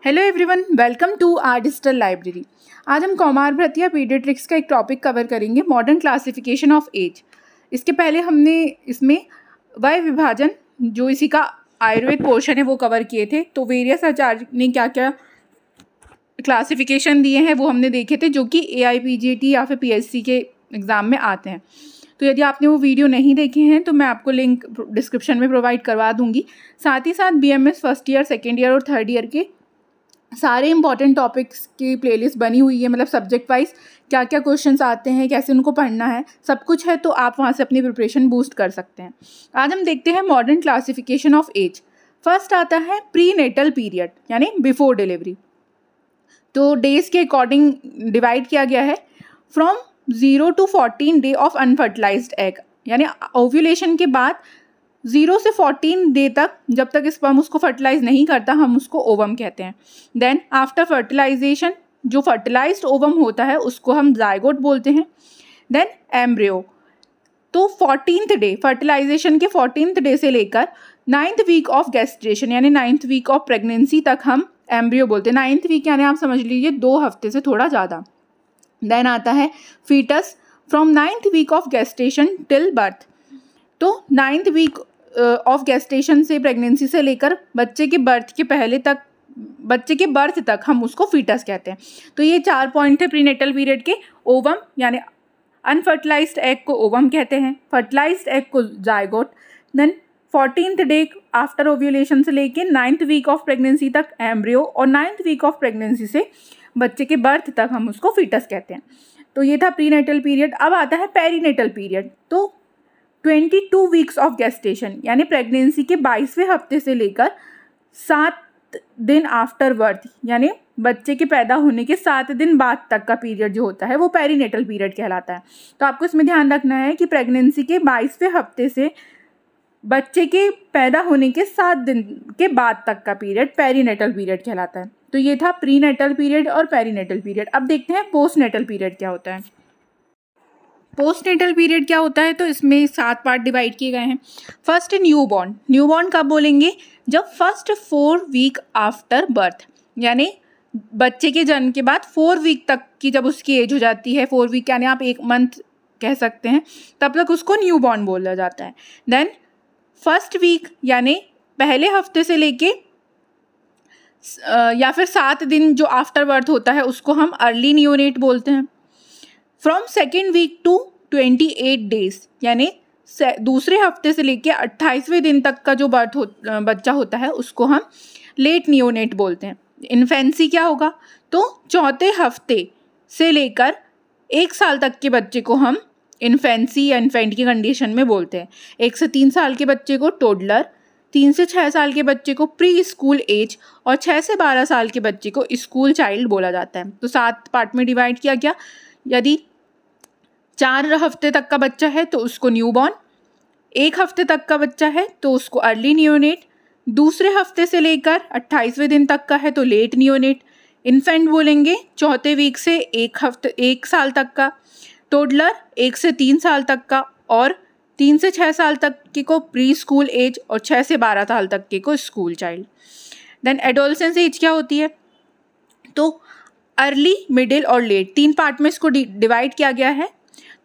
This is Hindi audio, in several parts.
Hello everyone, welcome to our digital library. आज हम कौमार भ्रतिया पीडियाट्रिक्स का एक टॉपिक कवर करेंगे, मॉडर्न क्लासिफिकेशन ऑफ एज। इसके पहले हमने इसमें वय विभाजन, जो इसी का आयुर्वेद पोर्शन है, वो कवर किए थे। तो वेरियस आचार्य ने क्या क्या क्लासिफिकेशन दिए हैं वो हमने देखे थे, जो कि AIPGT या फिर PSC के एग्ज़ाम में आते हैं। तो यदि आपने वो वीडियो नहीं देखे हैं तो मैं आपको लिंक डिस्क्रिप्शन में प्रोवाइड करवा दूंगी। साथ ही साथ BMS first year, second year और थर्ड ईयर के सारे इंपॉर्टेंट टॉपिक्स की प्लेलिस्ट बनी हुई है, मतलब सब्जेक्ट वाइज क्या क्या क्वेश्चंस आते हैं, कैसे उनको पढ़ना है, सब कुछ है। तो आप वहाँ से अपनी प्रिपरेशन बूस्ट कर सकते हैं। आज हम देखते हैं modern classification of age. First आता है प्री नेटल पीरियड, यानी बिफोर डिलीवरी। तो डेज के अकॉर्डिंग डिवाइड किया गया है। From 0 to 14 day of unfertilized egg, यानी ओव्यूलेशन के बाद 0 से 14 डे तक, जब तक स्पर्म उसको फर्टिलाइज नहीं करता, हम उसको ओवम कहते हैं। देन आफ्टर फर्टिलाइजेशन, जो फर्टिलाइज्ड ओवम होता है उसको हम जायगोट बोलते हैं। Then embryo. तो 14th डे, फर्टिलाइजेशन के 14th डे से लेकर 9th वीक ऑफ गेस्टेशन, यानी 9th वीक ऑफ प्रेगनेंसी तक हम एम्ब्रियो बोलते हैं। 9th वीक यानी आप समझ लीजिए 2 हफ्ते से थोड़ा ज़्यादा। देन आता है fetus, from 9th week of gestation till birth. तो 9th वीक ऑफ गेस्टेशन से, प्रेगनेंसी से लेकर बच्चे के बर्थ के पहले तक, बच्चे के बर्थ तक हम उसको फीटस कहते हैं। तो ये 4 पॉइंट है प्रीनेटल पीरियड के। ओवम यानी अनफर्टिलाइज्ड एग को ओवम कहते हैं, फर्टिलाइज्ड एग को zygote. Then 14th day after ovulation से लेके 9th वीक ऑफ प्रेगनेंसी तक एम्ब्रियो, और 9th वीक ऑफ प्रेगनेंसी से बच्चे के बर्थ तक हम उसको फीटस कहते हैं। तो ये था प्रीनेटल पीरियड। अब आता है पेरीनेटल पीरियड। तो 22 वीक्स ऑफ गेस्टेशन, यानी प्रेगनेंसी के 22वें हफ्ते से लेकर 7 दिन आफ्टर बर्थ, यानी बच्चे के पैदा होने के 7 दिन बाद तक का पीरियड जो होता है वो पेरीनेटल पीरियड कहलाता है। तो आपको इसमें ध्यान रखना है कि प्रेगनेंसी के 22वें हफ्ते से बच्चे के पैदा होने के 7 दिन के बाद तक का पीरियड पेरीनेटल पीरियड कहलाता है। तो ये था प्रीनेटल पीरियड और पेरीनेटल पीरियड। अब देखते हैं पोस्टनेटल पीरियड क्या होता है। पोस्टनेटल पीरियड क्या होता है, तो इसमें 7 पार्ट डिवाइड किए गए हैं। First newborn. न्यूबॉर्न कब बोलेंगे? जब फर्स्ट 4 वीक आफ्टर बर्थ, यानी बच्चे के जन्म के बाद 4 वीक तक की जब उसकी एज हो जाती है, 4 वीक यानी आप 1 मंथ कह सकते हैं, तब तक उसको न्यूबॉर्न बोला जाता है। देन फर्स्ट वीक यानी पहले हफ्ते से लेके या फिर 7 दिन जो आफ्टर बर्थ होता है उसको हम अर्ली नियोनेट बोलते हैं। From second week to 28 days, यानी दूसरे हफ्ते से लेके 28वें दिन तक का जो बच्चा होता है उसको हम लेट नियोनेट बोलते हैं। इन्फेंसी क्या होगा? तो चौथे हफ्ते से लेकर 1 साल तक के बच्चे को हम इन्फेंसी या इन्फेंट की कंडीशन में बोलते हैं। 1 से 3 साल के बच्चे को टोडलर, 3 से 6 साल के बच्चे को प्री स्कूल एज, और 6 से 12 साल के बच्चे को स्कूल चाइल्ड बोला जाता है। तो 7 पार्ट में डिवाइड किया गया। यदि 4 हफ्ते तक का बच्चा है तो उसको न्यूबॉर्न, 1 हफ्ते तक का बच्चा है तो उसको अर्ली नियोनेट, दूसरे हफ्ते से लेकर 28वें दिन तक का है तो लेट नियोनेट, इन्फेंट बोलेंगे चौथे वीक से 1 साल तक का, टोडलर 1 से 3 साल तक का, और 3 से 6 साल तक के को प्री स्कूल एज, और 6 से 12 साल तक के को school child. Then adolescence age क्या होती है? तो अर्ली, मिडिल और लेट, 3 पार्ट में इसको डिवाइड किया गया है।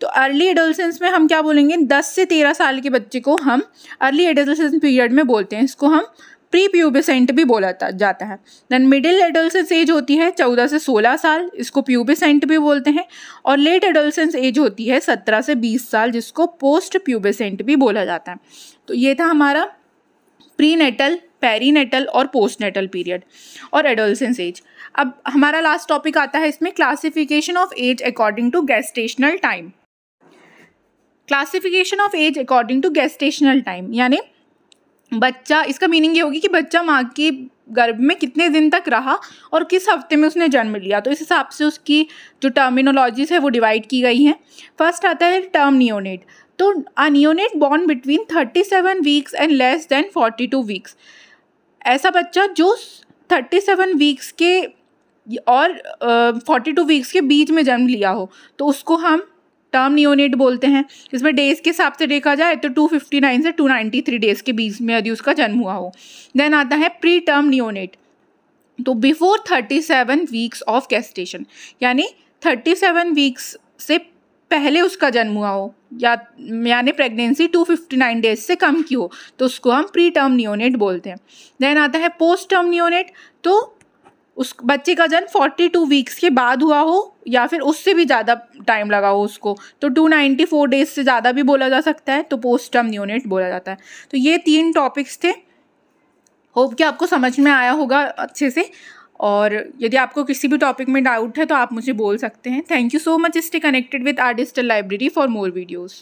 तो अर्ली एडोलसेंस में हम क्या बोलेंगे? 10 से 13 साल के बच्चे को हम अर्ली एडोलसेंस पीरियड में बोलते हैं, इसको हम प्री प्यूबेसेंट भी बोला जाता है। देन मिडिल एडोलसेंस एज होती है 14 से 16 साल, इसको प्यूबेसेंट भी बोलते हैं, और लेट एडोलसेंस एज होती है 17 से 20 साल, जिसको पोस्ट प्यूबेसेंट भी बोला जाता है। तो ये था हमारा प्रीनेटल, पेरीनेटल और पोस्टनेटल पीरियड और एडोलसेंस एज। अब हमारा लास्ट टॉपिक आता है इसमें, classification of age according to gestational time. Classification of age according to gestational time, यानी बच्चा, इसका मीनिंग ये होगी कि बच्चा माँ के गर्भ में कितने दिन तक रहा और किस हफ्ते में उसने जन्म लिया। तो इस हिसाब से उसकी जो टर्मिनोलॉजीज है वो डिवाइड की गई हैं। फर्स्ट आता है टर्म नियोनेट। तो a neonate born between 37 weeks and less than 42 weeks. ऐसा बच्चा जो 37 वीक्स के और 42 वीक्स के बीच में जन्म लिया हो तो उसको हम टर्म नियोनेट बोलते हैं। इसमें डेज के हिसाब से देखा जाए तो 259 से 293 डेज के बीच में यदि उसका जन्म हुआ हो। देन आता है प्री टर्म नियोनेट। तो बिफोर 37 वीक्स ऑफ गेस्टेशन, यानी 37 वीक्स से पहले उसका जन्म हुआ हो, यानी प्रेगनेंसी 259 डेज से कम की हो, तो उसको हम प्री टर्म नियोनेट बोलते हैं। देन आता है पोस्ट टर्म नियोनेट, तो उस बच्चे का जन्म 42 वीक्स के बाद हुआ हो या फिर उससे भी ज़्यादा टाइम लगा हो उसको, तो 294 डेज से ज़्यादा भी बोला जा सकता है, तो पोस्ट टर्म नियोनेट बोला जाता है। तो ये 3 टॉपिक्स थे, होप कि आपको समझ में आया होगा अच्छे से। और यदि आपको किसी भी टॉपिक में डाउट है तो आप मुझे बोल सकते हैं। Thank you so much. Stay connected with our digital library for more videos.